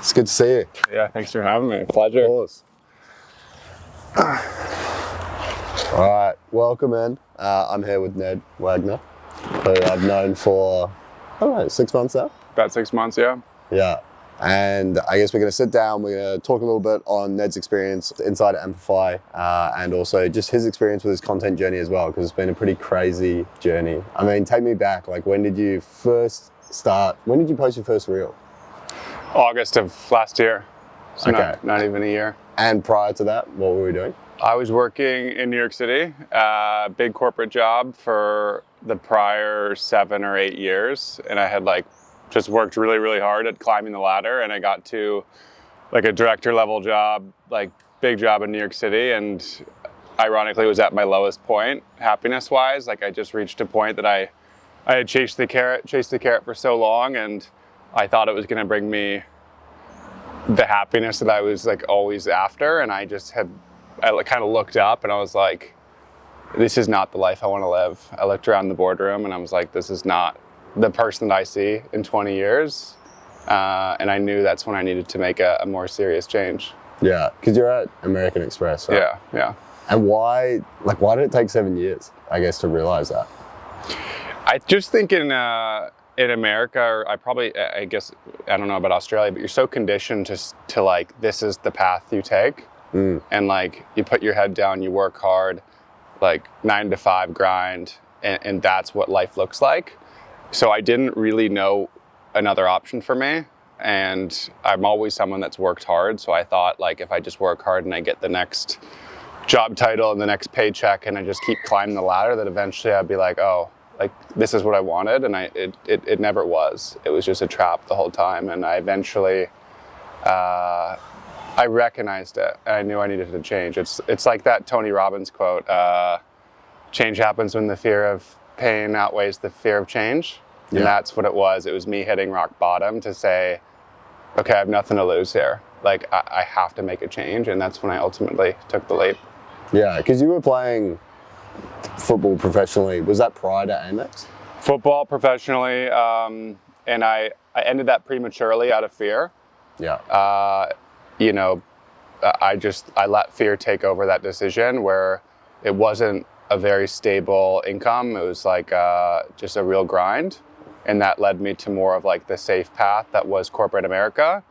It's good to see you. Yeah, thanks for having me. Pleasure. Of course. All right, welcome in. I'm here with Ned Wagner, who I've known for, I don't know, 6 months now? About 6 months, yeah. Yeah. And I guess we're going to sit down, we're going to talk a little bit on Ned's experience inside Amplify and also just his experience with his content journey as well, because it's been a pretty crazy journey. I mean, take me back, like when did you post your first reel? August of last year. So Okay. not even a year. And prior to that, what were we doing? I was working in New York City, big corporate job for the prior 7 or 8 years. And I had just worked really, really hard at climbing the ladder, and I got to a director level job, big job in New York City, and ironically was at my lowest point happiness wise. I just reached a point that I had chased the carrot for so long, and I thought it was going to bring me the happiness that I was always after, and I kind of looked up and I was like, this is not the life I want to live. I looked around the boardroom and I was like, this is not the person that I see in 20 years. And I knew that's when I needed to make a more serious change. Yeah, because you're at American Express, right? Yeah. And why did it take 7 years, I guess, to realize that? I just think in America, or I guess, I don't know about Australia, but you're so conditioned to this is the path you take. And you put your head down, you work hard, 9 to 5 grind, and that's what life looks like. So I didn't really know another option for me, and I'm always someone that's worked hard. So I thought if I just work hard and I get the next job title and the next paycheck and I just keep climbing the ladder, that eventually I'd be this is what I wanted. And it never was. It was just a trap the whole time. And I eventually, I recognized it, and I knew I needed to change. It's like that Tony Robbins quote, change happens when the fear of pain outweighs the fear of change. And that's what it was. It was me hitting rock bottom to say, okay, I have nothing to lose here. I have to make a change. And that's when I ultimately took the leap. Yeah, because you were playing football professionally. Was that prior to Amex? Football professionally, and I ended that prematurely out of fear. Yeah. I let fear take over that decision, where it wasn't a very stable income. It was just a real grind. And that led me to more of the safe path that was corporate America.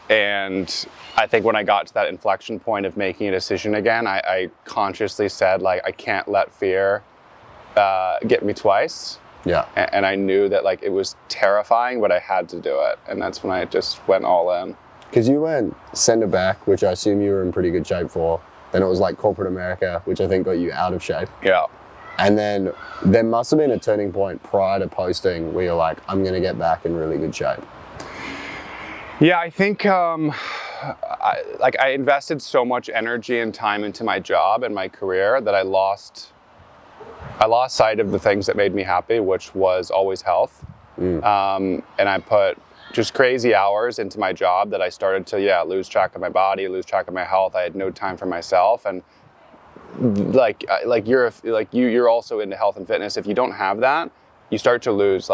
And I think when I got to that inflection point of making a decision again, I consciously said, I can't let fear get me twice. Yeah. And I knew that it was terrifying, but I had to do it. And that's when I just went all in. Because you went center back, which I assume you were in pretty good shape for. Then it was corporate America, which I think got you out of shape. Yeah. And then there must have been a turning point prior to posting where you're like, I'm going to get back in really good shape. Yeah, I think I invested so much energy and time into my job and my career that I lost sight of the things that made me happy, which was always health. And I put just crazy hours into my job that I started to lose track of my body, lose track of my health. I had no time for myself, and you're also into health and fitness. If you don't have that, you start to lose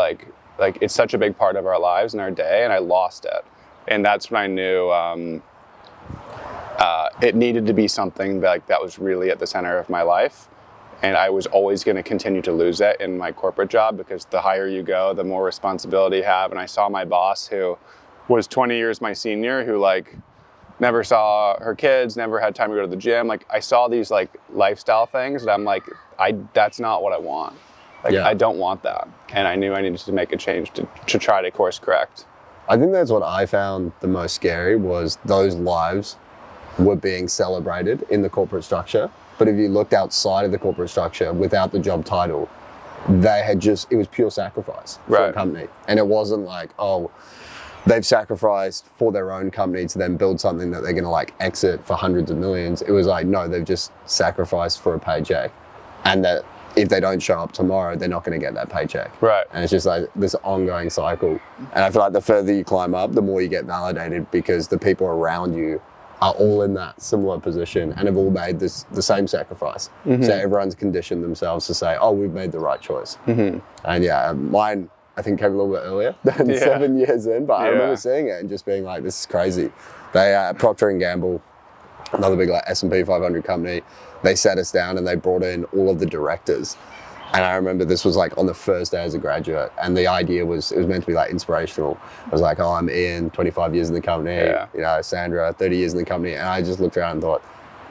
it's such a big part of our lives and our day, and I lost it. And that's when I knew it needed to be something that was really at the center of my life. And I was always going to continue to lose it in my corporate job, because the higher you go, the more responsibility you have. And I saw my boss, who was 20 years my senior, who never saw her kids, never had time to go to the gym. I saw these lifestyle things, and I'm that's not what I want. I don't want that. And I knew I needed to make a change to try to course correct. I think that's what I found the most scary, was those lives were being celebrated in the corporate structure. But if you looked outside of the corporate structure without the job title, it was pure sacrifice for a company. And it wasn't they've sacrificed for their own company to then build something that they're going to exit for hundreds of millions. It was no, they've just sacrificed for a paycheck. And that if they don't show up tomorrow, they're not going to get that paycheck. Right. And it's just this ongoing cycle. And I feel the further you climb up, the more you get validated, because the people around you are all in that similar position and have all made the same sacrifice. So everyone's conditioned themselves to say, oh, we've made the right choice. And mine I think came a little bit earlier than Yeah. 7 years in, but I Yeah. remember seeing it and just being like, this is crazy. They, Procter & Gamble, another big like S&P 500 company, they sat us down and they brought in all of the directors. And I remember this was like on the first day as a graduate, and the idea was, it was meant to be like inspirational. I was like, oh, I'm Ian, 25 years in the company, Yeah. you know, Sandra, 30 years in the company. And I just looked around and thought,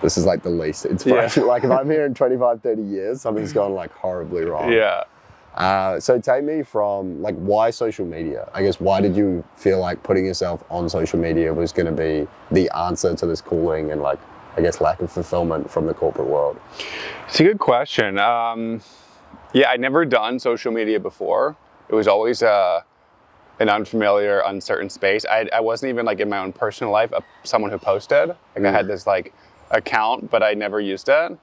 this is like the least inspirational. Like if I'm here in 25, 30 years, something's gone like horribly wrong. Yeah. So take me from like, why social media? I guess, why did you feel like putting yourself on social media was going to be the answer to this calling and like, I guess, lack of fulfillment from the corporate world? It's a good question. Yeah, I'd never done social media before. It was always an unfamiliar, uncertain space. I wasn't even like in my own personal life someone who posted. Like I had this like account, but I never used it.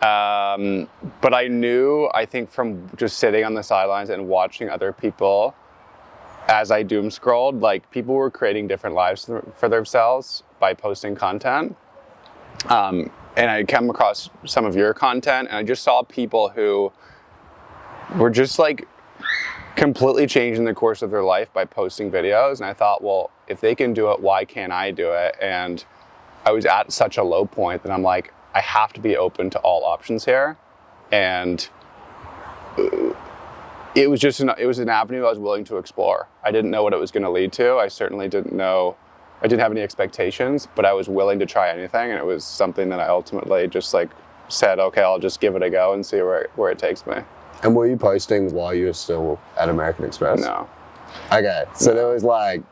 But I knew, I think from just sitting on the sidelines and watching other people as I doom scrolled, like people were creating different lives for themselves by posting content. And I came across some of your content and I just saw people who were just like completely changing the course of their life by posting videos. And I thought, well, if they can do it, why can't I do it? And I was at such a low point that I'm like, I have to be open to all options here. And it was just it was an avenue I was willing to explore. I didn't know what it was going to lead to. I certainly didn't know, I didn't have any expectations, but I was willing to try anything. And it was something that I ultimately just like said, okay, I'll just give it a go and see where it takes me. And were you posting while you were still at American Express? No. Okay, so there was like,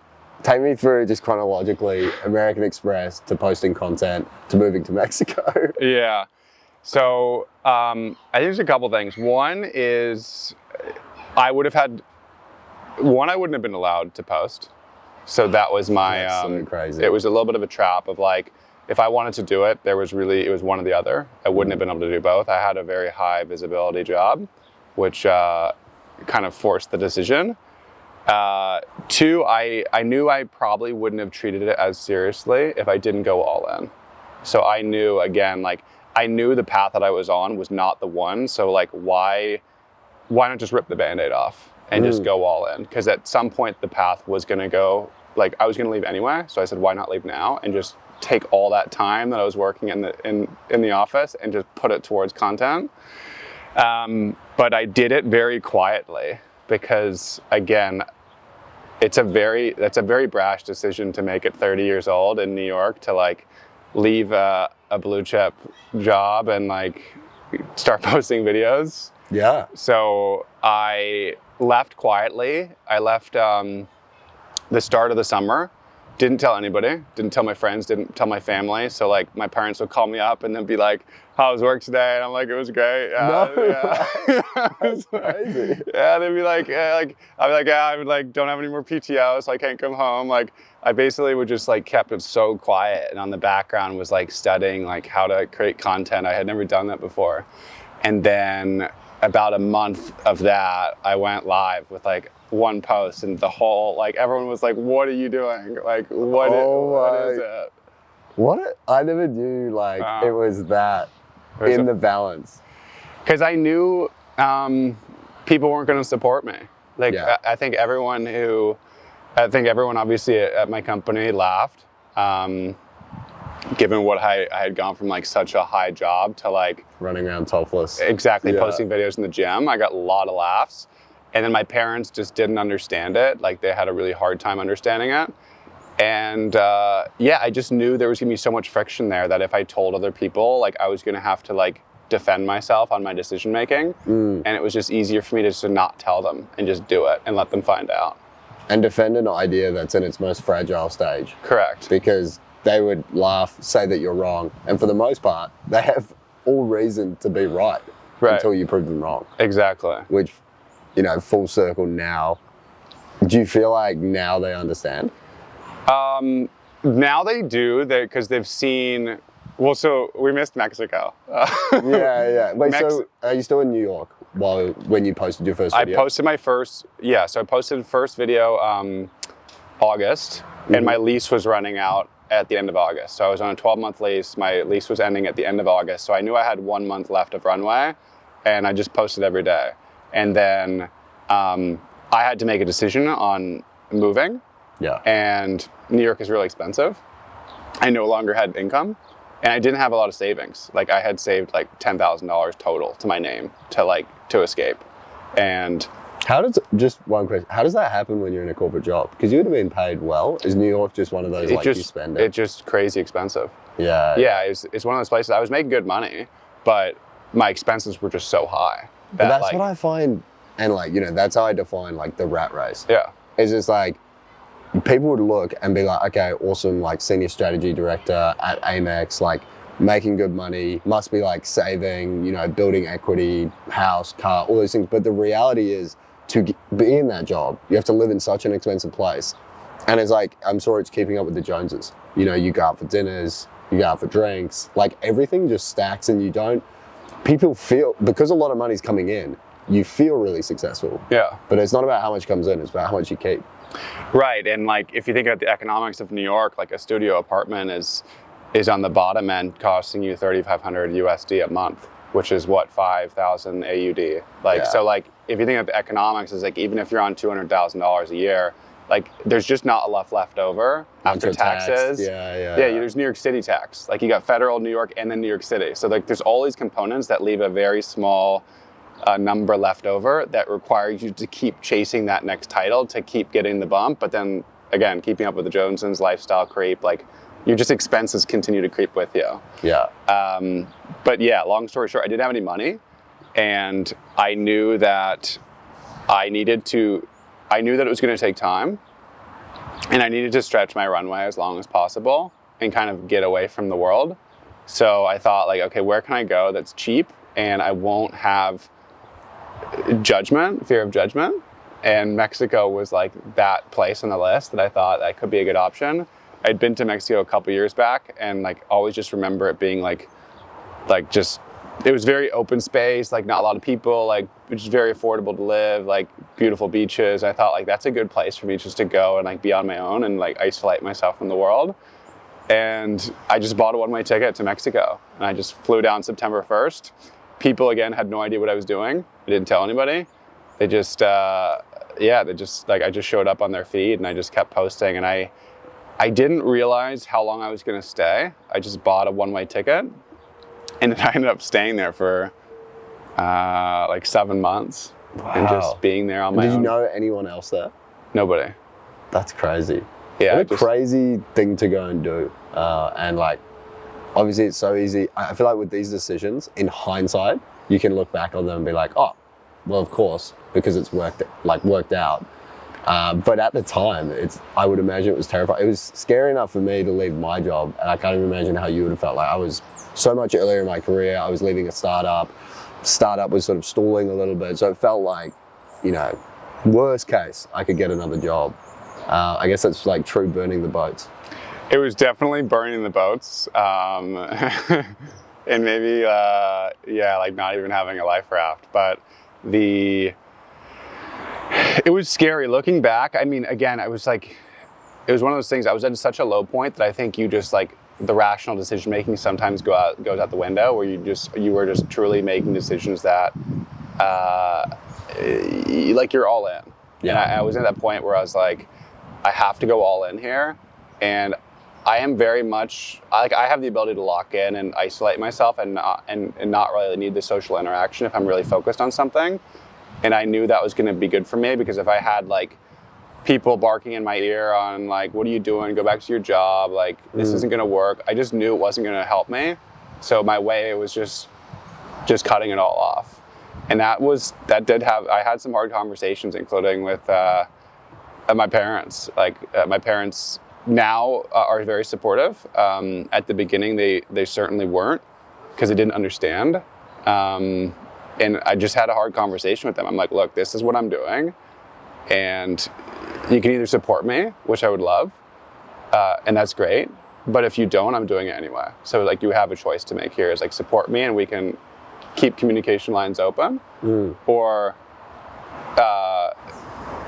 take me through just chronologically, American Express to posting content to moving to Mexico. Yeah. So I think there's a couple things. One is I wouldn't have been allowed to post. So that was my, That's so crazy. It was a little bit of a trap of like, if I wanted to do it, it was one or the other. I wouldn't have been able to do both. I had a very high visibility job, which kind of forced the decision. Two, I knew I probably wouldn't have treated it as seriously if I didn't go all in. So I knew, again, like I knew the path that I was on was not the one. So like, why not just rip the Band-Aid off and just go all in? Because at some point the path was going to go, like I was going to leave anyway. So I said, why not leave now and just take all that time that I was working in the office and just put it towards content. But I did it very quietly because, again, that's a very brash decision to make at 30 years old in New York to like leave a blue chip job and like start posting videos. Yeah. So I left quietly. I left the start of the summer. Didn't tell anybody, didn't tell my friends, didn't tell my family. So like my parents would call me up and then be like, how was work today? And I'm like, it was great. That's crazy. Yeah, they'd be like, I'd be like, yeah, I would like, don't have any more PTO, so I can't come home. Like I basically would just like kept it so quiet, and on the background was like studying like how to create content. I had never done that before. And then about a month of that, I went live with like one post, and the whole, like everyone was like, what are you doing? Like what is it? What? I never knew like it was that in the balance. Because I knew people weren't going to support me. Like Yeah. I think everyone obviously at my company laughed. Given what I had gone from like such a high job to like Running around topless. exactly Yeah. posting videos in the gym, I got a lot of laughs. And then my parents just didn't understand it. Like they had a really hard time understanding it. And yeah, I just knew there was gonna be so much friction there that if I told other people, like I was gonna have to like defend myself on my decision making. And it was just easier for me to just not tell them and just do it and let them find out. And defend an idea that's in its most fragile stage. Correct. Because they would laugh, say that you're wrong. And for the most part, they have all reason to be right. Until you prove them wrong. Exactly. Which, you know, full circle now. Do you feel like now they understand? Now they do, because they've seen, well, so we missed Mexico. Yeah. Wait, so are you still in New York when you posted your first video? I posted my first, so I posted the first video August, and my lease was running out at the end of August. So I was on a 12-month lease. My lease was ending at the end of August. So I knew I had 1 month left of runway, and I just posted every day. And then I had to make a decision on moving, Yeah. and New York is really expensive. I no longer had income, and I didn't have a lot of savings. Like I had saved like $10,000 total to my name to escape. And just one question, how does that happen when you're in a corporate job? Because you would have been paid well. Is New York just one of those, you spend it? It's just crazy expensive. Yeah. Yeah, it's one of those places. I was making good money, but my expenses were just so high. But that's what I find, and that's how I define like the rat race. Yeah. It's just like, people would look and be like, okay, awesome, like senior strategy director at Amex, like making good money, must be like saving, building equity, house, car, all those things. But the reality is, to be in that job, you have to live in such an expensive place. And it's like, I'm sure it's keeping up with the Joneses. You go out for dinners, you go out for drinks, like everything just stacks, and people feel, because a lot of money's coming in, you feel really successful. Yeah. But it's not about how much comes in, it's about how much you keep. Right, and like if you think about the economics of New York, like a studio apartment is on the bottom end costing you $3,500 USD a month, which is what, 5,000 AUD. So like if you think of the economics, is like even if you're on $200,000 a year, like there's just not enough left over after taxes. Yeah. There's New York City tax. Like you got federal, New York, and then New York City. So like there's all these components that leave a very small number left over that requires you to keep chasing that next title to keep getting the bump. But then again, keeping up with the Joneses, lifestyle creep, like your just expenses continue to creep with you. Yeah. But yeah, long story short, I didn't have any money, and I knew that it was going to take time, and I needed to stretch my runway as long as possible and kind of get away from the world. So I thought like, okay, where can I go that's cheap and I won't have fear of judgment? And Mexico was like that place on the list that I thought that could be a good option. I'd been to Mexico a couple years back, and like always just remember it being like it was very open space, like not a lot of people, like it's just very affordable to live, like beautiful beaches. I thought like that's a good place for me just to go and like be on my own and like isolate myself from the world. And I just bought a one-way ticket to Mexico, and I just flew down September 1st. People again had no idea what I was doing. I didn't tell anybody. They just I just showed up on their feed, and I just kept posting, and I didn't realize how long I was going to stay. I just bought a one-way ticket, and I ended up staying there for like 7 months. Wow. And just being there on my own. Did you know anyone else there? Nobody. That's crazy. Yeah. What a crazy thing to go and do. And like, obviously it's so easy. I feel like with these decisions, in hindsight, you can look back on them and be like, oh, well, of course, because it's worked out. But at the time, I would imagine it was terrifying. It was scary enough for me to leave my job, and I can't even imagine how you would have felt. Like I was so much earlier in my career, I was leaving a startup. Startup was sort of stalling a little bit, so it felt like, worst case, I could get another job. I guess that's like true burning the boats. It was definitely burning the boats, and maybe, like not even having a life raft. But it was scary looking back. I mean, again, it was one of those things. I was at such a low point that I think you just like the rational decision making sometimes goes out the window, where you were just truly making decisions that, like you're all in. Yeah. And I was at that point where I was like, I have to go all in here, and I am very much I have the ability to lock in and isolate myself and not really need the social interaction if I'm really focused on something. And I knew that was going to be good for me, because if I had like people barking in my ear on like, what are you doing? Go back to your job. Like this isn't going to work. I just knew it wasn't going to help me. So my way was just cutting it all off. And I had some hard conversations, including with my parents. My parents now are very supportive. At the beginning, they certainly weren't, because they didn't understand. And I just had a hard conversation with them. I'm like, look, this is what I'm doing, and you can either support me, which I would love, and that's great. But if you don't, I'm doing it anyway. So like, you have a choice to make here. Is like, support me and we can keep communication lines open, or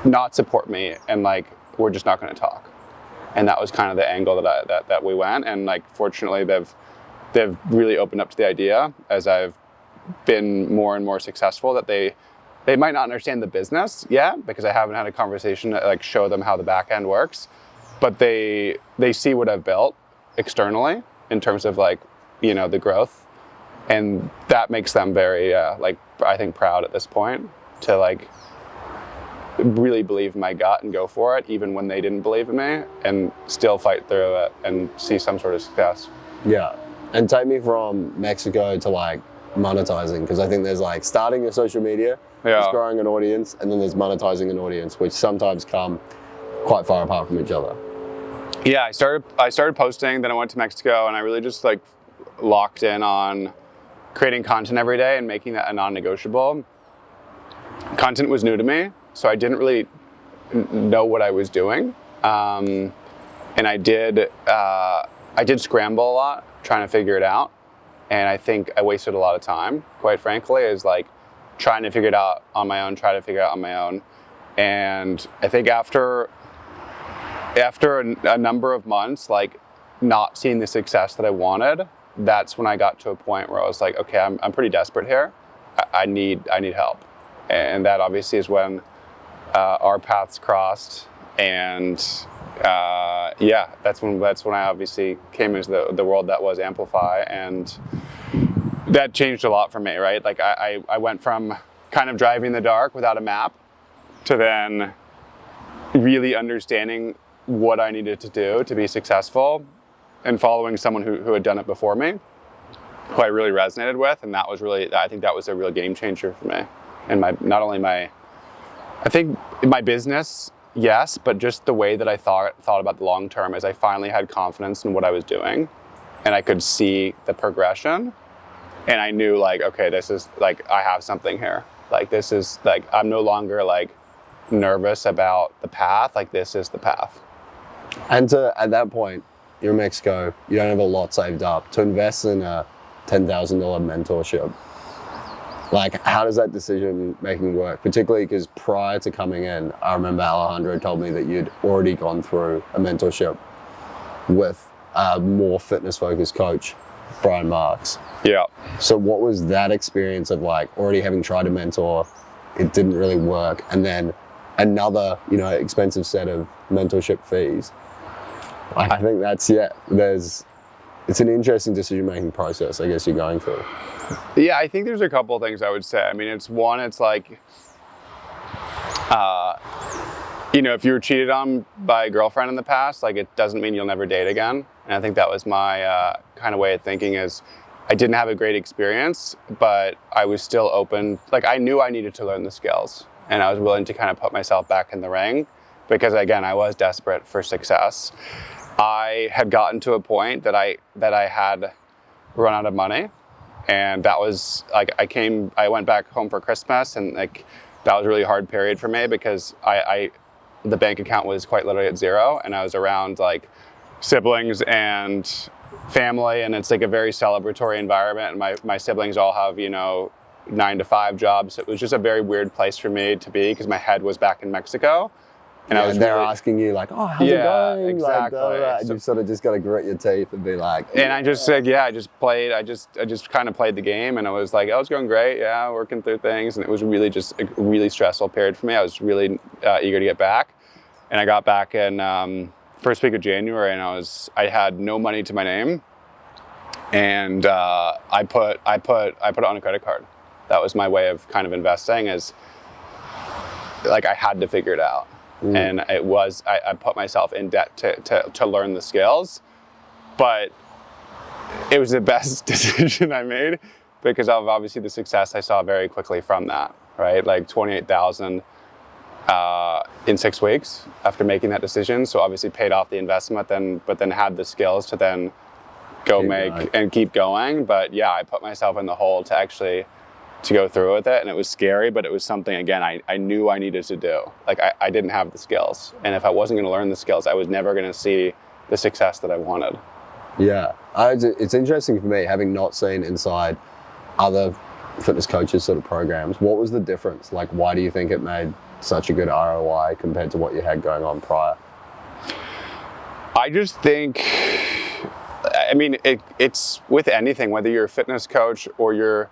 not support me and like we're just not going to talk. And that was kind of the angle that we went. And like, fortunately, they've really opened up to the idea as I've been more and more successful, that they they might not understand the business yet because I haven't had a conversation to like show them how the back end works, but they see what I've built externally in terms of like, you know, the growth, and that makes them very like, I think, proud at this point to like really believe in my gut and go for it even when they didn't believe in me, and still fight through it and see some sort of success. Yeah. And take me from Mexico to like monetizing, because I think there's like starting your social media, there's growing an audience, and then there's monetizing an audience, which sometimes come quite far apart from each other. Yeah, I started posting, then I went to Mexico, and I really just like locked in on creating content every day and making that a non-negotiable. Content was new to me, so I didn't really know what I was doing, and I did scramble a lot trying to figure it out, and I think I wasted a lot of time, quite frankly, is like trying to figure it out on my own, and I think after a number of months, like not seeing the success that I wanted, that's when I got to a point where I was like, okay, I'm pretty desperate here. I need help, and that obviously is when our paths crossed, and that's when I obviously came into the world that was Amplify, and that changed a lot for me, right? Like I went from kind of driving in the dark without a map to then really understanding what I needed to do to be successful, and following someone who had done it before me, who I really resonated with, and I think that was a real game changer for me. And I think my business, yes, but just the way that I thought about the long term, is I finally had confidence in what I was doing, and I could see the progression, and I knew like, okay, this is like, I have something here. Like this is like, I'm no longer like nervous about the path, like this is the path. And at that point, you're in Mexico, you don't have a lot saved up to invest in a $10,000 mentorship. Like, how does that decision making work? Particularly because prior to coming in, I remember Alejandro told me that you'd already gone through a mentorship with a more fitness focused coach, Brian Marks. Yeah. So what was that experience of like already having tried to mentor, it didn't really work, and then another, you know, expensive set of mentorship fees? I think that's, it's an interesting decision-making process, I guess, you're going through. Yeah, I think there's a couple of things I would say. I mean, it's like, you know, if you were cheated on by a girlfriend in the past, like it doesn't mean you'll never date again. And I think that was my kind of way of thinking, is I didn't have a great experience, but I was still open. Like I knew I needed to learn the skills, and I was willing to kind of put myself back in the ring, because again, I was desperate for success. I had gotten to a point that I had run out of money, and that was like, I went back home for Christmas, and like that was a really hard period for me, because the bank account was quite literally at zero, and I was around like siblings and family, and it's like a very celebratory environment, and my siblings all have, you know, 9-to-5 jobs. It was just a very weird place for me to be, because my head was back in Mexico. And I was they're asking you like, oh, how's it going? Exactly. Like, and you've sort of just got to grit your teeth and be like. And I just said, I just kind of played the game, and I was like, oh, it's going great. Yeah, working through things. And it was really just a really stressful period for me. I was really eager to get back. And I got back in first week of January, and I had no money to my name. And I put it on a credit card. That was my way of kind of investing, is like I had to figure it out. And it was, I put myself in debt to learn the skills, but it was the best decision I made, because of obviously the success I saw very quickly from that, right? Like 28,000 in 6 weeks after making that decision. So obviously paid off the investment, but then had the skills to then keep going. But yeah, I put myself in the hole to go through with it, and it was scary, but it was something, again, I knew I needed to do. Like I didn't have the skills, and if I wasn't going to learn the skills, I was never going to see the success that I wanted. Yeah, it's interesting for me, having not seen inside other fitness coaches sort of programs. What was the difference? Like, why do you think it made such a good ROI compared to what you had going on prior? I just think, I mean, it's with anything, whether you're a fitness coach or you're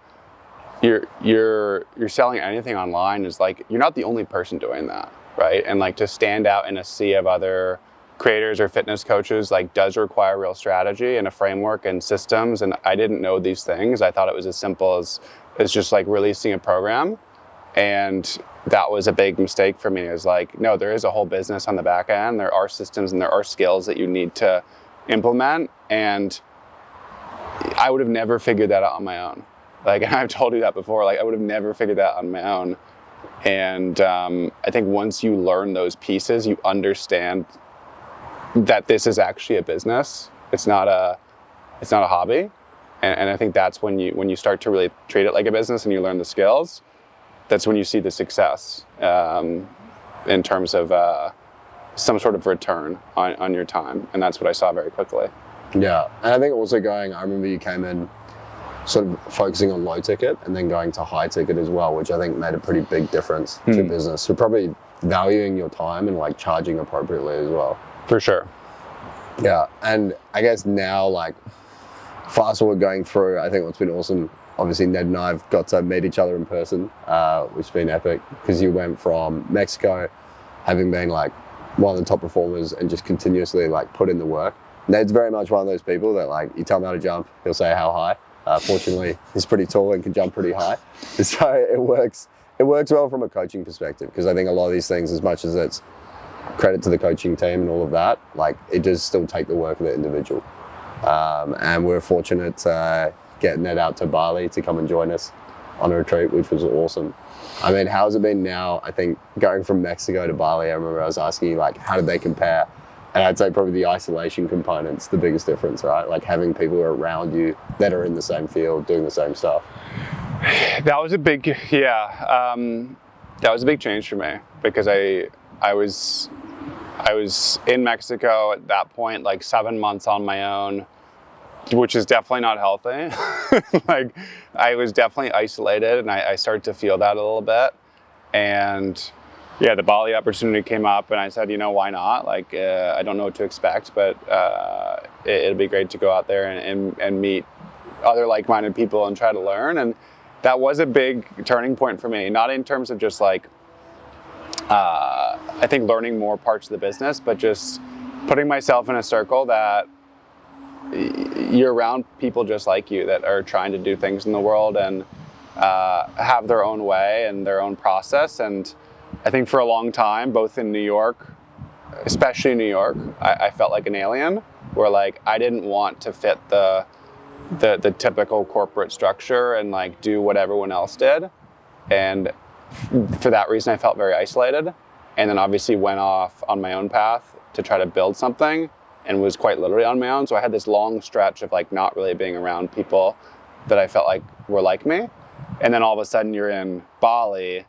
you're selling anything online is like, you're not the only person doing that, right? And like to stand out in a sea of other creators or fitness coaches like does require real strategy and a framework and systems. And I didn't know these things. I thought it was as simple as just like releasing a program. And that was a big mistake for me, is like, no, there is a whole business on the back end. There are systems and there are skills that you need to implement. And I would have never figured that out on my own. Like, and I've told you that before, like I would have never figured that out on my own. And I think once you learn those pieces, you understand that this is actually a business. It's not a hobby. And I think that's when you start to really treat it like a business and you learn the skills, that's when you see the success in terms of some sort of return on your time. And that's what I saw very quickly. Yeah, and I think also I remember you came in sort of focusing on low ticket and then going to high ticket as well, which I think made a pretty big difference to business. So probably valuing your time and like charging appropriately as well. For sure. Yeah, and I guess now, like, fast forward going through, I think what's been awesome, obviously Ned and I have got to meet each other in person, which has been epic, because you went from Mexico, having been like one of the top performers and just continuously like put in the work. Ned's very much one of those people that like, you tell him how to jump, he'll say how high. Fortunately, he's pretty tall and can jump pretty high. So it works well from a coaching perspective, because I think a lot of these things, as much as it's credit to the coaching team and all of that, like it does still take the work of the individual. And we're fortunate to get Ned out to Bali to come and join us on a retreat, which was awesome. I mean, how's it been now? I think going from Mexico to Bali, I remember I was asking you, like, how did they compare? And I'd say probably the isolation component's the biggest difference, right? Like having people around you that are in the same field, doing the same stuff. That was a big, that was a big change for me, because I was in Mexico at that point, like 7 months on my own, which is definitely not healthy. Like I was definitely isolated, and I started to feel that a little bit. And yeah, the Bali opportunity came up, and I said, why not? Like, I don't know what to expect, but it'll be great to go out there and meet other like-minded people and try to learn. And that was a big turning point for me, not in terms of just like, I think learning more parts of the business, but just putting myself in a circle that you're around people just like you that are trying to do things in the world and have their own way and their own process. And I think for a long time, both in New York, especially New York, I felt like an alien, where like I didn't want to fit the typical corporate structure and like do what everyone else did. And for that reason, I felt very isolated, and then obviously went off on my own path to try to build something, and was quite literally on my own. So I had this long stretch of like not really being around people that I felt like were like me. And then all of a sudden you're in Bali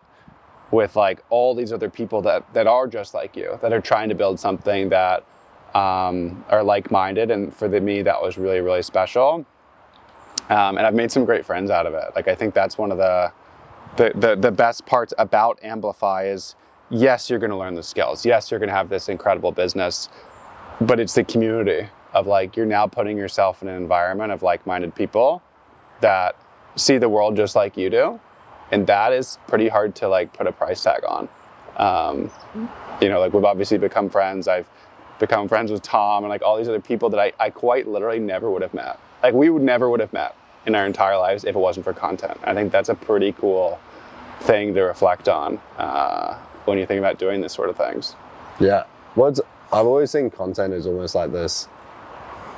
with like all these other people that are just like you, that are trying to build something that are like-minded. And for me, that was really, really special. And I've made some great friends out of it. Like, I think that's one of the best parts about Amplify is, yes, you're going to learn the skills. Yes, you're going to have this incredible business, but it's the community of like, you're now putting yourself in an environment of like-minded people that see the world just like you do. And that is pretty hard to like put a price tag on. Like we've obviously become friends. I've become friends with Tom and like all these other people that I quite literally never would have met. Like we never would have met in our entire lives if it wasn't for content. I think that's a pretty cool thing to reflect on when you think about doing this sort of things. Yeah. I've always seen content as almost like this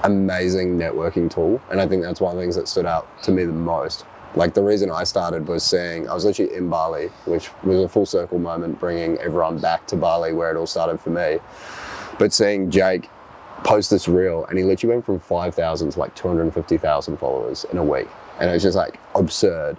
amazing networking tool. And I think that's one of the things that stood out to me the most. Like the reason I started was I was literally in Bali, which was a full circle moment, bringing everyone back to Bali where it all started for me. But seeing Jake post this reel, and he literally went from 5,000 to like 250,000 followers in a week. And it was just like absurd.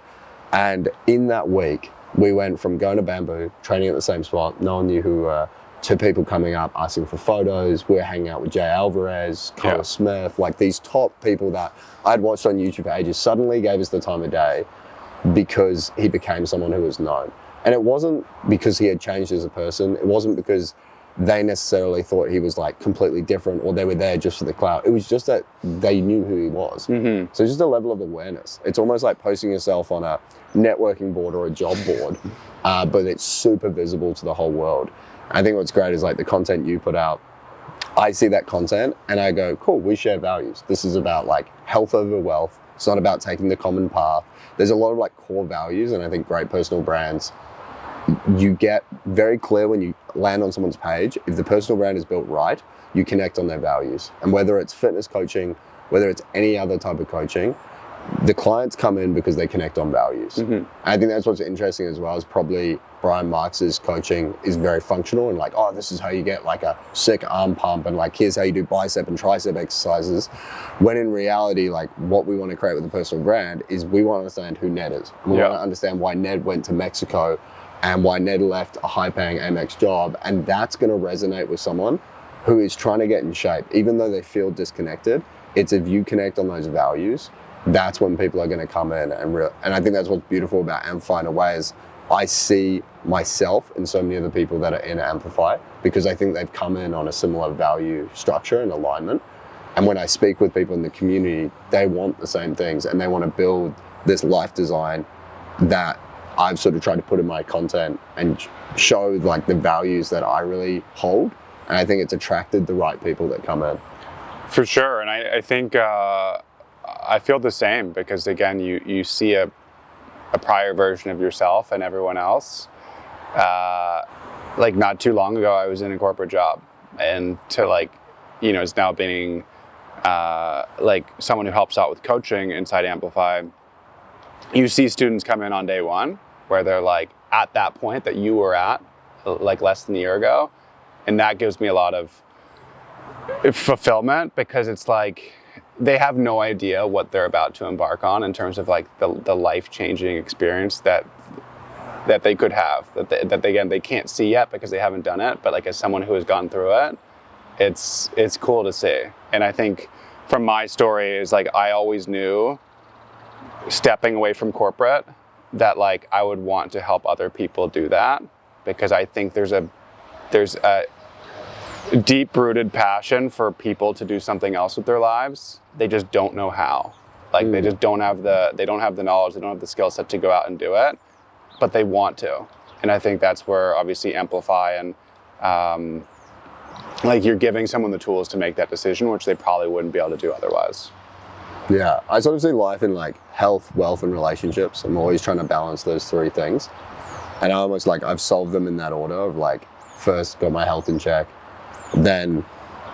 And in that week, we went from going to Bamboo, training at the same spot, no one knew who we were, to people coming up asking for photos. We were hanging out with Jay Alvarez, Connor Smith, like these top people that I'd watched on YouTube for ages suddenly gave us the time of day because he became someone who was known. And it wasn't because he had changed as a person. It wasn't because they necessarily thought he was like completely different, or they were there just for the clout. It was just that they knew who he was. So it's just a level of awareness. It's almost like posting yourself on a networking board or a job board, but it's super visible to the whole world. I think what's great is like the content you put out. I see that content and I go, cool, we share values. This is about like health over wealth. It's not about taking the common path. There's a lot of like core values, and I think great personal brands, you get very clear when you land on someone's page. If the personal brand is built right, you connect on their values. And whether it's fitness coaching, whether it's any other type of coaching, the clients come in because they connect on values. I think that's what's interesting as well, is probably Brian Marx's coaching is very functional and like, oh, this is how you get like a sick arm pump, and like, here's how you do bicep and tricep exercises. When in reality, like what we want to create with a personal brand is we want to understand who Ned is. We want to understand why Ned went to Mexico and why Ned left a high-paying Amex job, and that's going to resonate with someone who is trying to get in shape. Even though they feel disconnected, it's if you connect on those values, that's when people are going to come in and I think that's what's beautiful about Amplify in a way, is I see myself and so many other people that are in Amplify because I think they've come in on a similar value structure and alignment. And when I speak with people in the community, they want the same things and they want to build this life design that I've sort of tried to put in my content and show like the values that I really hold. And I think it's attracted the right people that come in. For sure. And I think I feel the same, because again, you see a prior version of yourself and everyone else. Like not too long ago, I was in a corporate job, and to like, you know, is now being like someone who helps out with coaching inside Amplify. You see students come in on day one where they're like at that point that you were at like less than a year ago. And that gives me a lot of fulfillment, because it's like they have no idea what they're about to embark on in terms of like the life-changing experience that they could have, that again, they can't see yet because they haven't done it. But like as someone who has gone through it, it's cool to see. And I think from my story is like, I always knew stepping away from corporate that like I would want to help other people do that, because I think there's a deep-rooted passion for people to do something else with their lives. They just don't know how. Like they just don't have the knowledge, they don't have the skill set to go out and do it, but they want to. And I think that's where obviously Amplify and like you're giving someone the tools to make that decision, which they probably wouldn't be able to do otherwise. Yeah, I sort of see life in like health, wealth, and relationships. I'm always trying to balance those three things. And I almost like I've solved them in that order of like, first got my health in check, then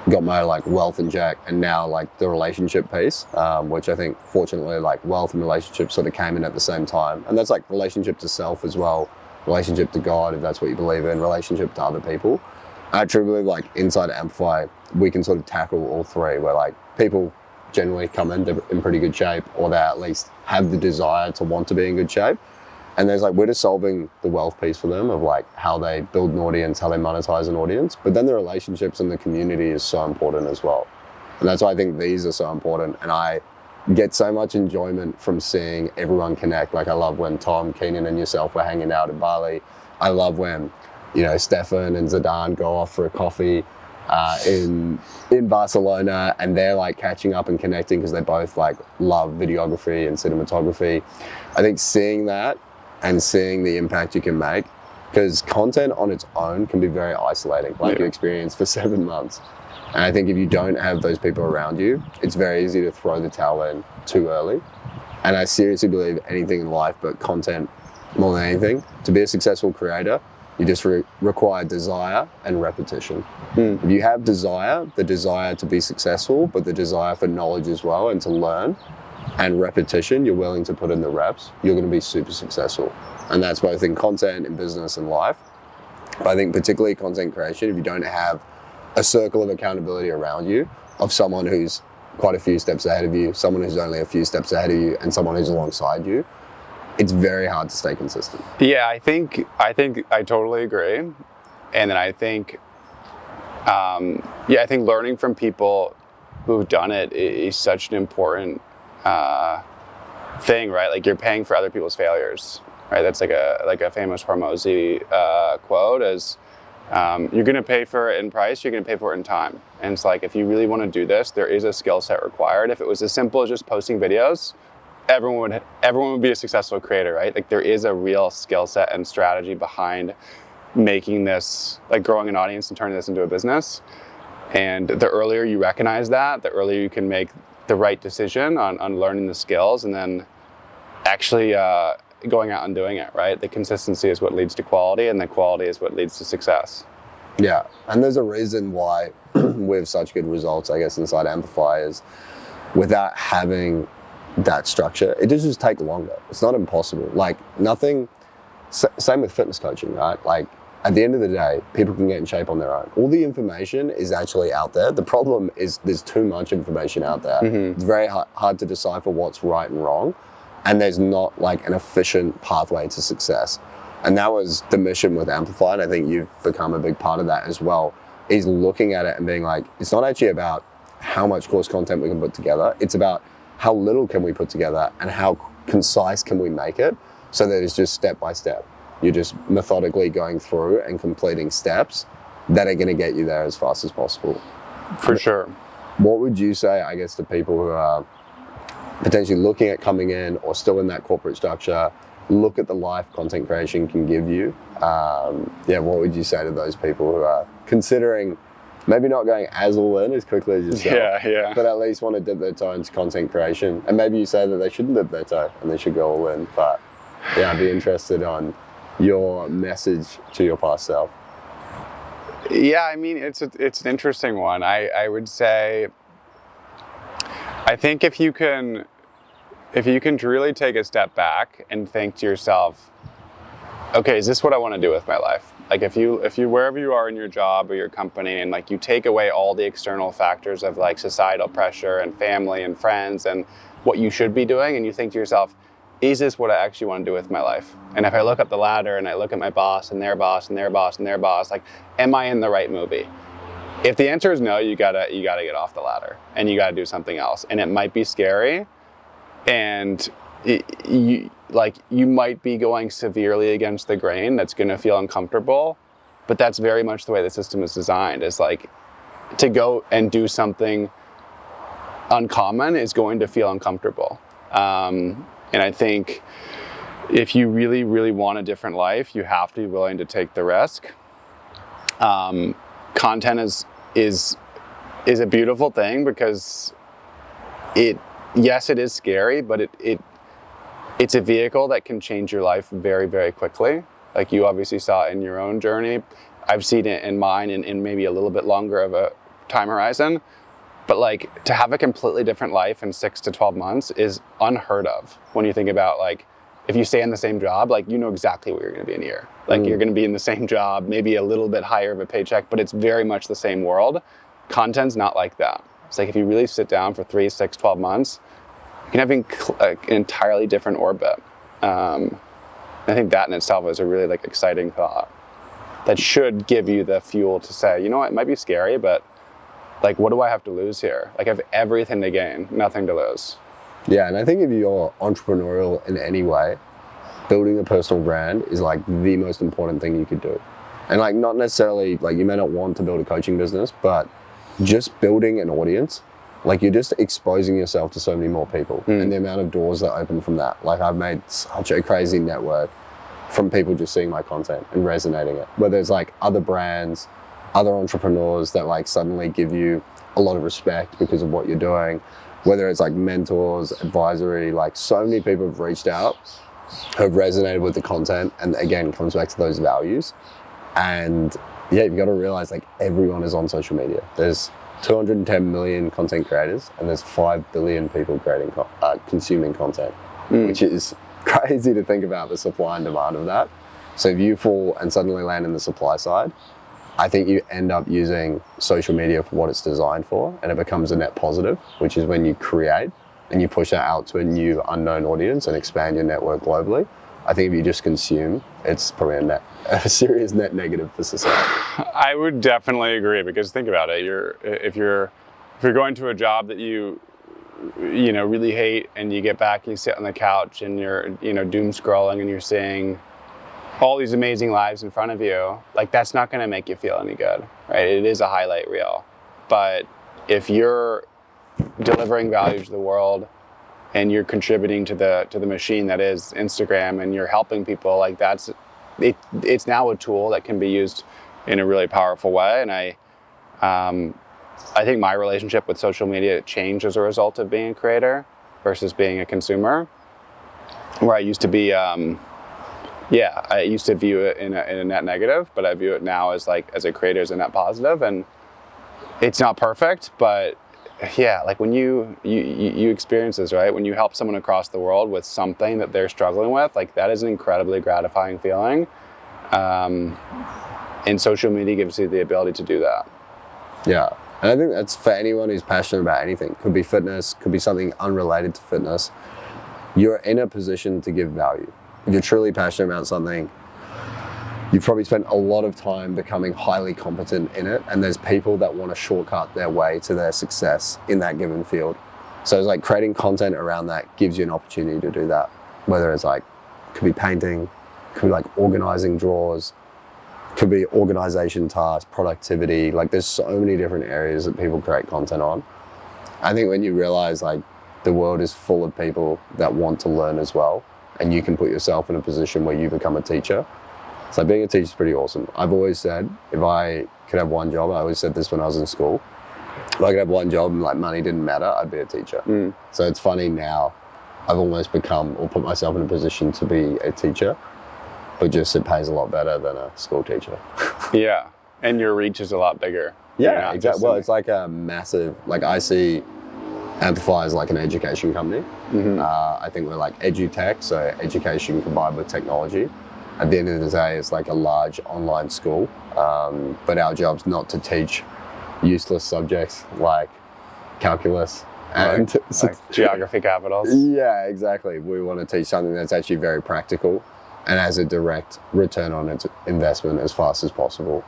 got my like wealth in check, and now like the relationship piece, which I think fortunately like wealth and relationships sort of came in at the same time. And that's like relationship to self as well, relationship to God, if that's what you believe in, relationship to other people. I truly believe like inside Amplify, we can sort of tackle all three, where like people generally come in, they're in pretty good shape, or they at least have the desire to want to be in good shape. And there's like, we're just solving the wealth piece for them of like how they build an audience, how they monetize an audience. But then the relationships and the community is so important as well. And that's why I think these are so important. And I get so much enjoyment from seeing everyone connect. Like I love when Tom, Keenan and yourself were hanging out in Bali. I love when, you know, Stefan and Zidane go off for a coffee in Barcelona, and they're like catching up and connecting because they both like love videography and cinematography. I think seeing that and seeing the impact you can make, because content on its own can be very isolating, like you experienced for 7 months. And I think if you don't have those people around you, it's very easy to throw the towel in too early. And I seriously believe anything in life, but content more than anything, to be a successful creator, you just require desire and repetition. If you have desire, the desire to be successful, but the desire for knowledge as well and to learn, and repetition, you're willing to put in the reps, you're going to be super successful. And that's both in content, in business, and life. But I think particularly content creation, if you don't have a circle of accountability around you of someone who's quite a few steps ahead of you, someone who's only a few steps ahead of you, and someone who's alongside you, it's very hard to stay consistent. Yeah, I think I totally agree. And then I think, I think learning from people who've done it is such an important thing, right? Like you're paying for other people's failures, right? That's like a famous Hormozi quote is, You're going to pay for it in price, you're going to pay for it in time. And it's like, if you really want to do this, there is a skill set required. If it was as simple as just posting videos, everyone would be a successful creator, right? Like, there is a real skill set and strategy behind making this, like growing an audience and turning this into a business. And the earlier you recognize that, the earlier you can make the right decision on learning the skills and then actually going out and doing it, right? The consistency is what leads to quality, and the quality is what leads to success. Yeah, and there's a reason why we have such good results, I guess, inside Amplify is without having that structure, it does just take longer. It's not impossible. Like nothing, same with fitness coaching, right? Like at the end of the day, people can get in shape on their own. All the information is actually out there. The problem is there's too much information out there. It's very hard to decipher what's right and wrong. And there's not like an efficient pathway to success. And that was the mission with Amplify. And I think you've become a big part of that as well, is looking at it and being like, it's not actually about how much course content we can put together. It's about how little can we put together and how concise can we make it so that it's just step by step. You're just methodically going through and completing steps that are going to get you there as fast as possible. For sure. What would you say, I guess, to people who are potentially looking at coming in or still in that corporate structure, look at the life content creation can give you? What would you say to those people who are considering maybe not going as all in as quickly as yourself, but at least want to dip their toe into content creation? And maybe you say that they shouldn't dip their toe and they should go all in, but yeah, I'd be interested on your message to your past self. Yeah, I mean, it's an interesting one. I would say, I think if you can really take a step back and think to yourself, okay, is this what I want to do with my life? Like if you wherever you are in your job or your company, and like you take away all the external factors of like societal pressure and family and friends and what you should be doing, and you think to yourself, is this what I actually want to do with my life? And if I look up the ladder and I look at my boss and their boss and their boss and their boss, like, am I in the right movie? If the answer is no, you gotta get off the ladder and you gotta do something else. And it might be scary, and you might be going severely against the grain. That's gonna feel uncomfortable, but that's very much the way the system is designed. Is like to go and do something uncommon is going to feel uncomfortable. And I think if you really, really want a different life, you have to be willing to take the risk. Content is a beautiful thing because yes, it is scary, but it's a vehicle that can change your life very, very quickly. Like you obviously saw in your own journey. I've seen it in mine in maybe a little bit longer of a time horizon. But like to have a completely different life in 6 to 12 months is unheard of when you think about like, if you stay in the same job, like you know exactly what you're going to be in a year. Like you're going to be in the same job, maybe a little bit higher of a paycheck, but it's very much the same world. Content's not like that. It's like if you really sit down for 3, 6, 12 months, you can have an entirely different orbit. I think that in itself is a really like exciting thought that should give you the fuel to say, you know what, it might be scary, but like, what do I have to lose here? Like I have everything to gain, nothing to lose. Yeah, and I think if you're entrepreneurial in any way, building a personal brand is like the most important thing you could do. And like not necessarily, like you may not want to build a coaching business, but just building an audience, like you're just exposing yourself to so many more people and the amount of doors that open from that. Like I've made such a crazy network from people just seeing my content and resonating it. Whether it's like other brands, other entrepreneurs that like suddenly give you a lot of respect because of what you're doing, whether it's like mentors, advisory, like so many people have reached out, have resonated with the content, and again, comes back to those values. And yeah, you've got to realize like everyone is on social media. There's 210 million content creators and there's 5 billion people creating, consuming content, which is crazy to think about the supply and demand of that. So if you fall and suddenly land in the supply side, I think you end up using social media for what it's designed for, and it becomes a net positive, which is when you create and you push that out to a new unknown audience and expand your network globally. I think if you just consume, it's probably a serious net negative for society. I would definitely agree, because think about it. If you're going to a job that you really hate, and you get back and you sit on the couch and you're doom scrolling and you're seeing all these amazing lives in front of you, like that's not going to make you feel any good, right? It is a highlight reel. But if you're delivering value to the world and you're contributing to the machine that is Instagram, and you're helping people, like it's now a tool that can be used in a really powerful way. And I think my relationship with social media changed as a result of being a creator versus being a consumer, where I used to be, I used to view it in a net negative, but I view it now as a creator as a net positive. And it's not perfect, but yeah, like when you experience this, right? When you help someone across the world with something that they're struggling with, like that is an incredibly gratifying feeling. And social media gives you the ability to do that. Yeah. And I think that's for anyone who's passionate about anything. Could be fitness, could be something unrelated to fitness. You're in a position to give value. If you're truly passionate about something, you've probably spent a lot of time becoming highly competent in it, and there's people that want to shortcut their way to their success in that given field. So it's like creating content around that gives you an opportunity to do that. Whether it's like, could be painting, could be like organizing drawers, could be organization tasks, productivity. Like there's so many different areas that people create content on. I think when you realize like the world is full of people that want to learn as well, and you can put yourself in a position where you become a teacher. So being a teacher is pretty awesome. I've always said, if I could have one job, I always said this when I was in school, if I could have one job and like money didn't matter, I'd be a teacher. So it's funny now, I've almost become or put myself in a position to be a teacher, but just it pays a lot better than a school teacher. Yeah, and your reach is a lot bigger. Yeah, exactly. Well, it's like a massive, like I see Amplify as like an education company. I think we're like edutech, so education combined with technology. At the end of the day, it's like a large online school, but our job's not to teach useless subjects like calculus and like geography capitals. Yeah, exactly. We want to teach something that's actually very practical and has a direct return on its investment as fast as possible.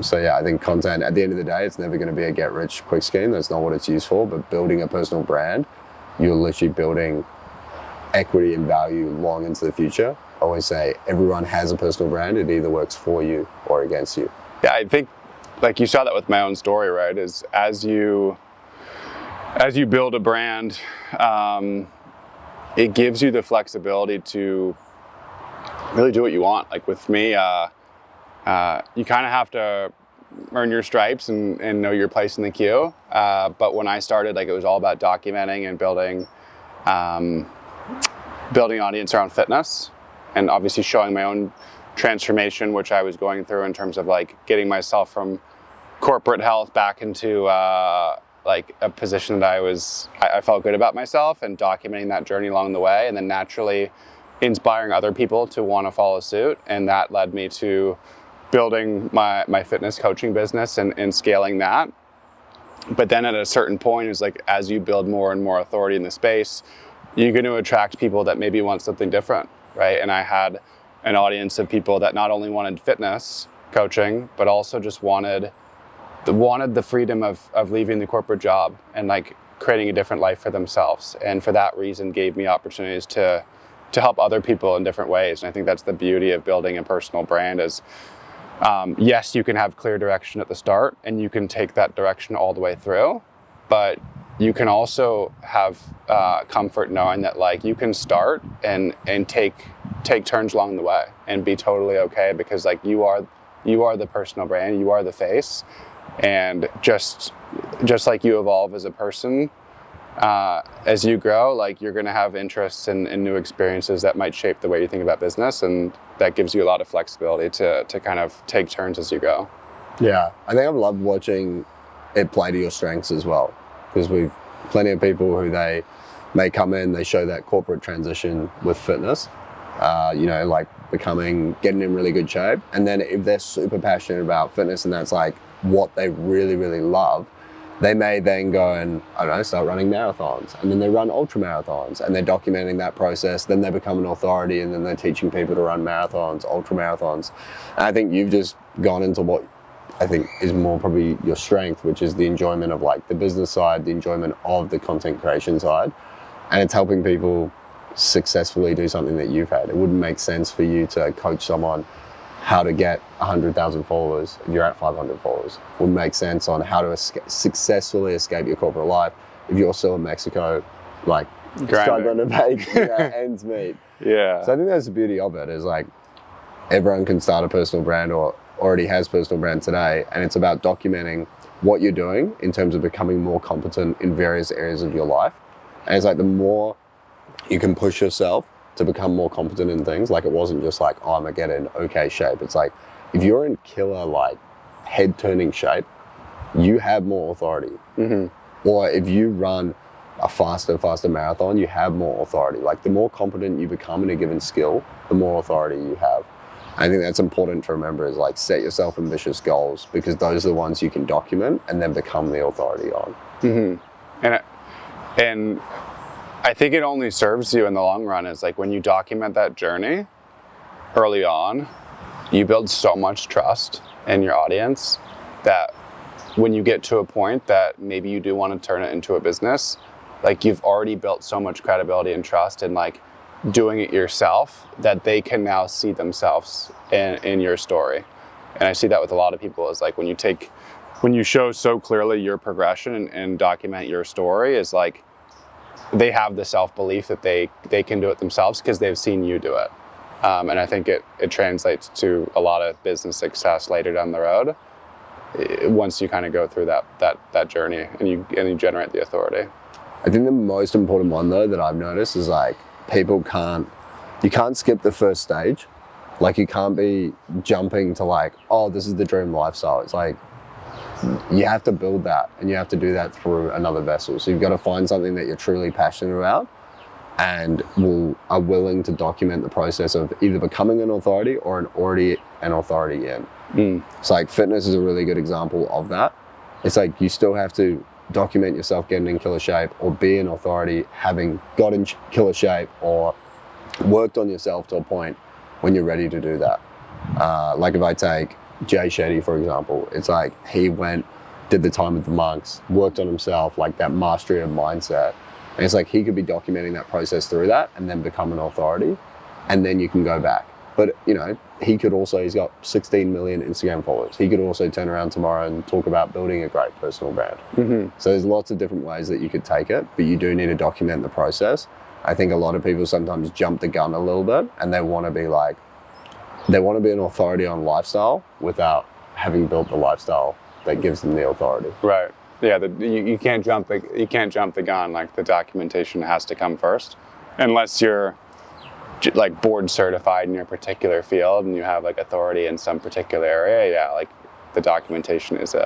So yeah, I think content, at the end of the day, it's never going to be a get-rich-quick scheme. That's not what it's used for. But building a personal brand, you're literally building equity and value long into the future. I always say everyone has a personal brand. It either works for you or against you. Yeah, I think like you saw that with my own story, right? Is as you build a brand, it gives you the flexibility to really do what you want. Like with me, you kind of have to earn your stripes and know your place in the queue. But when I started, like it was all about documenting and building audience around fitness, and obviously showing my own transformation, which I was going through in terms of like getting myself from corporate health back into like a position that I felt good about myself, and documenting that journey along the way, and then naturally inspiring other people to want to follow suit. And that led me to building my fitness coaching business and scaling that. But then at a certain point, is like as you build more and more authority in the space, you're going to attract people that maybe want something different, right? And I had an audience of people that not only wanted fitness coaching, but also just wanted the freedom of leaving the corporate job and like creating a different life for themselves. And for that reason, gave me opportunities to help other people in different ways. And I think that's the beauty of building a personal brand is, yes, you can have clear direction at the start and you can take that direction all the way through, but you can also have comfort knowing that like you can start and take turns along the way and be totally okay, because like you are the personal brand, you are the face, and just like you evolve as a person, as you grow, like you're going to have interests in new experiences that might shape the way you think about business, and that gives you a lot of flexibility to kind of take turns as you go. Yeah, I think I've loved watching it play to your strengths as well, because we've plenty of people who they may come in, they show that corporate transition with fitness, like getting in really good shape, and then if they're super passionate about fitness and that's like what they really, really love, they may then go and, I don't know, start running marathons, and then they run ultra marathons, and they're documenting that process, then they become an authority, and then they're teaching people to run marathons, ultra marathons. And I think you've just gone into what I think is more probably your strength, which is the enjoyment of like the business side, the enjoyment of the content creation side, and it's helping people successfully do something that you've had. It wouldn't make sense for you to coach someone how to get 100,000 followers if you're at 500 followers. It wouldn't make sense on how to successfully escape your corporate life if you're still in Mexico, like struggling to make ends meet. Yeah. So I think that's the beauty of it, is like everyone can start a personal brand or already has personal brand today, and it's about documenting what you're doing in terms of becoming more competent in various areas of your life. And it's like the more you can push yourself to become more competent in things, like it wasn't just like, oh, I'm gonna get in okay shape. It's like, if you're in killer, like head turning shape, you have more authority. Or if you run a faster marathon, you have more authority. Like the more competent you become in a given skill, the more authority you have. I think that's important to remember, is like set yourself ambitious goals, because those are the ones you can document and then become the authority on. And I think it only serves you in the long run. Is like when you document that journey early on, you build so much trust in your audience that when you get to a point that maybe you do want to turn it into a business, like you've already built so much credibility and trust in like doing it yourself that they can now see themselves in your story. And I see that with a lot of people, is like when you show so clearly your progression and document your story, is like they have the self-belief that they can do it themselves because they've seen you do it. And I think it translates to a lot of business success later down the road, once you kind of go through that journey and you generate the authority. I think the most important one though that I've noticed is like you can't skip the first stage. Like you can't be jumping to like, oh, this is the dream lifestyle. It's like, you have to build that, and you have to do that through another vessel. So you've got to find something that you're truly passionate about and are willing to document the process of either becoming an authority or already an authority in. So like fitness is a really good example of that. It's like you still have to document yourself getting in killer shape, or be an authority having got in killer shape or worked on yourself to a point when you're ready to do that. Like if I take Jay Shetty, for example, it's like he did the time with the monks, worked on himself, like that mastery of mindset. And it's like he could be documenting that process through that and then become an authority, and then you can go back. But you know, he's got 16 million Instagram followers. He could also turn around tomorrow and talk about building a great personal brand. So there's lots of different ways that you could take it, but you do need to document the process. I think a lot of people sometimes jump the gun a little bit, and they want to be an authority on lifestyle without having built the lifestyle that gives them the authority. Right. Yeah. You can't jump the gun. Like the documentation has to come first, unless you're like board certified in your particular field and you have like authority in some particular area. Yeah. Like the documentation is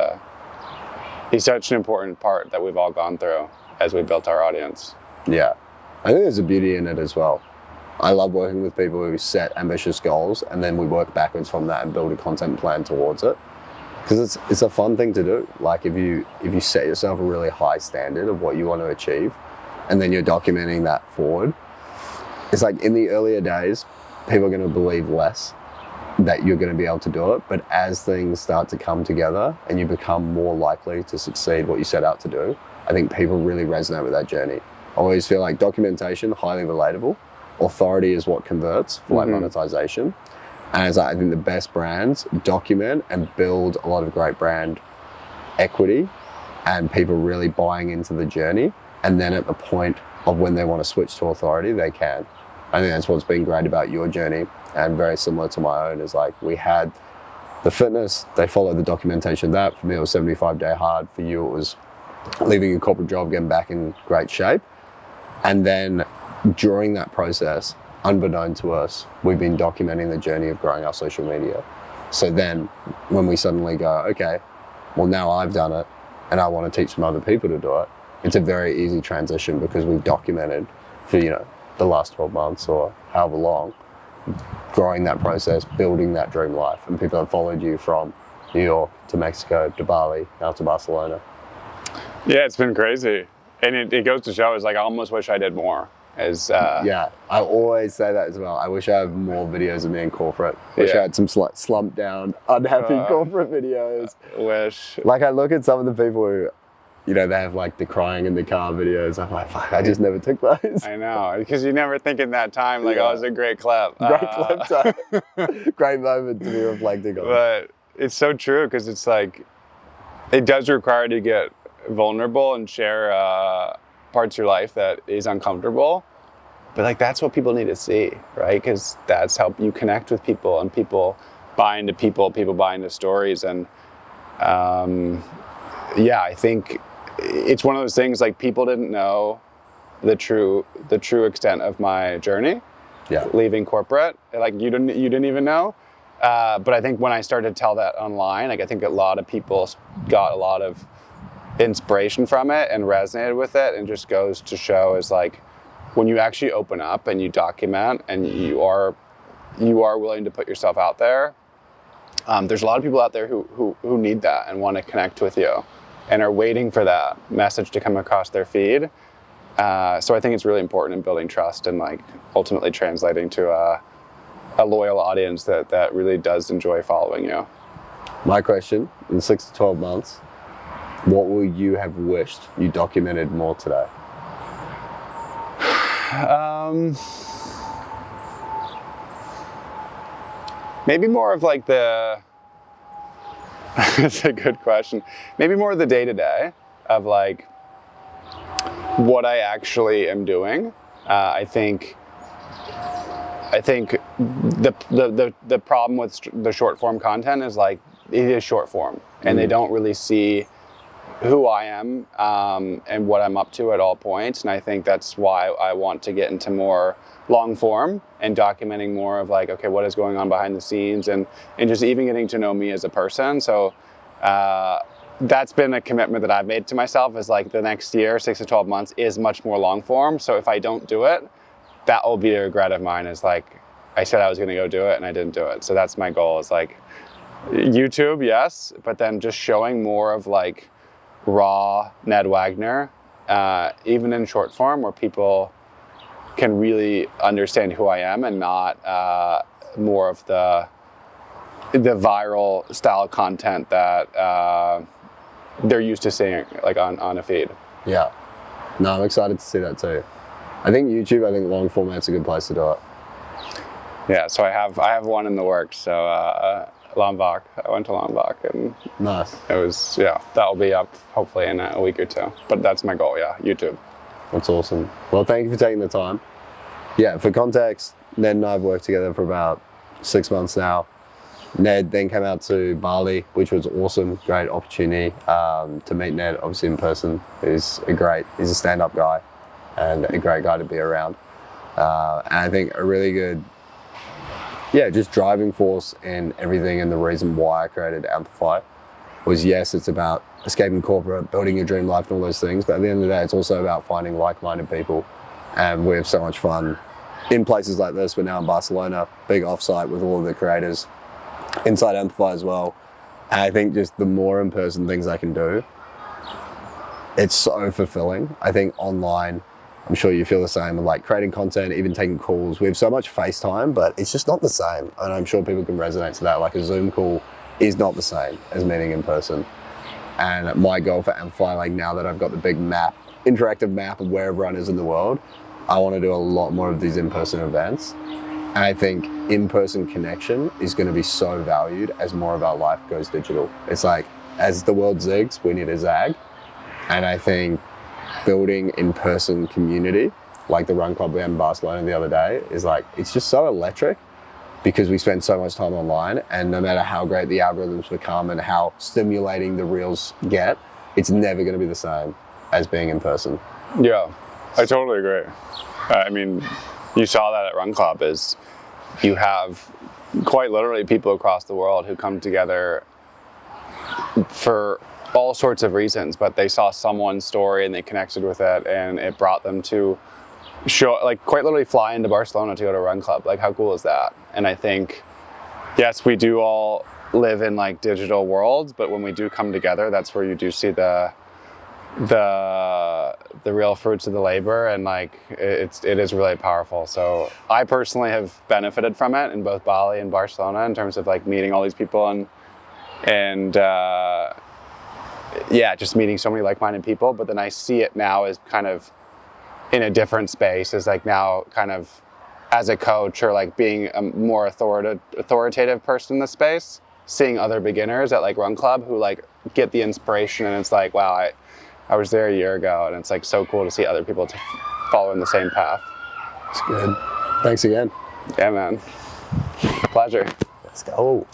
such an important part that we've all gone through as we built our audience. Yeah. I think there's a beauty in it as well. I love working with people who set ambitious goals, and then we work backwards from that and build a content plan towards it. Because it's a fun thing to do. Like if you set yourself a really high standard of what you want to achieve, and then you're documenting that forward, it's like in the earlier days, people are going to believe less that you're going to be able to do it. But as things start to come together and you become more likely to succeed what you set out to do, I think people really resonate with that journey. I always feel like documentation, highly relatable. Authority is what converts for like monetization. And it's like, I think the best brands document and build a lot of great brand equity, and people really buying into the journey. And then at the point of when they want to switch to authority, they can. I think that's what's been great about your journey, and very similar to my own, is like we had the fitness, they followed the documentation of that. For me, it was 75-day hard. For you, it was leaving your corporate job, getting back in great shape. And then during that process, unbeknown to us, we've been documenting the journey of growing our social media. So then when we suddenly go, okay, well now I've done it and I want to teach some other people to do it, it's a very easy transition because we've documented for, the last 12 months or however long, growing that process, building that dream life. And people have followed you from New York to Mexico to Bali, now to Barcelona. Yeah, it's been crazy. And it goes to show, is like I almost wish I did more. Yeah, I always say that as well. I wish I had more videos of me in corporate. Wish I had some slumped down, unhappy corporate videos. Wish. Like I look at some of the people who you know, they have like the crying in the car videos. I'm like, fuck, I just never took those. I know, because you never think in that time, like, oh, it was a great clip. Great clip time. Great moment to be reflecting on. But it's so true, because it's like, it does require you to get vulnerable and share parts of your life that is uncomfortable. But like, that's what people need to see, right? Because that's how you connect with people, and people buy into people buy into stories. And yeah, I think it's one of those things, like, people didn't know the true extent of my journey. Yeah. Leaving corporate, like, you didn't even know. But I think when I started to tell that online, like, I think a lot of people got a lot of inspiration from it and resonated with it, and just goes to show is like, when you actually open up and you document and you are willing to put yourself out there, there's a lot of people out there who need that and want to connect with you and are waiting for that message to come across their feed. So I think it's really important in building trust and, like, ultimately translating to a loyal audience that really does enjoy following you. My question, in 6 to 12 months, what will you have wished you documented more today? Maybe more of like it's a good question. Maybe more of the day-to-day of like what I actually am doing. I think the problem with the short form content is, like, it is short form, and they don't really see who I am and what I'm up to at all points. And I think that's why I want to get into more long form and documenting more of, like, okay, what is going on behind the scenes, and just even getting to know me as a person. So that's been a commitment that I've made to myself, is like, the next year, 6 to 12 months is much more long form. So if I don't do it, that will be a regret of mine, is like, I said I was going to go do it and I didn't do it. So that's my goal, is like YouTube, yes, but then just showing more of, like, raw Ned Wagner, even in short form, where people can really understand who I am, and not more of the viral style content that they're used to seeing, like, on a feed. Yeah. No, I'm excited to see that too. I think YouTube, I think long format's a good place to do it. Yeah, so I have one in the works. So Lombok, I went to Lombok, and Nice. it was, yeah, that'll be up hopefully in a week or two. But that's my goal, yeah, YouTube. That's awesome. Well, thank you for taking the time. Yeah, for context, Ned and I have worked together for about 6 months now. Ned then came out to Bali, which was awesome, great opportunity to meet Ned, obviously in person. He's a stand-up guy and a great guy to be around. And I think a really good, just driving force in everything, and the reason why I created Amplify was, yes, it's about escaping corporate, building your dream life and all those things, but at the end of the day, it's also about finding like-minded people. And we have so much fun in places like this. We're now in Barcelona, big offsite with all of the creators inside Amplify as well. And I think just the more in-person things I can do, it's so fulfilling. I think online, I'm sure you feel the same, with like creating content, even taking calls. We have so much FaceTime, but it's just not the same. And I'm sure people can resonate to that. Like, a Zoom call is not the same as meeting in person. And my goal for Amplify, like, now that I've got the big map, interactive map of where everyone is in the world, I want to do a lot more of these in-person events. And I think in-person connection is going to be so valued as more of our life goes digital. It's like, as the world zigs, we need to zag. And I think building in-person community, like the run club we had in Barcelona the other day, is like, it's just so electric, because we spend so much time online, and no matter how great the algorithms become and how stimulating the reels get, it's never going to be the same as being in person. Yeah, I totally agree. I mean, you saw that at Run Club, is you have quite literally people across the world who come together for all sorts of reasons, but they saw someone's story and they connected with it, and it brought them to show, like, quite literally fly into Barcelona to go to Run Club. Like, how cool is that? And I think, yes, we do all live in, like, digital worlds, but when we do come together, that's where you do see the real fruits of the labor, and like, it is really powerful. So I personally have benefited from it in both Bali and Barcelona, in terms of like meeting all these people and yeah, just meeting so many like-minded people. But then I see it now as kind of in a different space, as like now kind of as a coach or like being a more authoritative person in the space, seeing other beginners at like Run Club who like get the inspiration, and it's like, wow, I was there a year ago, and it's like so cool to see other people following the same path. It's good. Thanks again. Yeah, man. Pleasure. Let's go.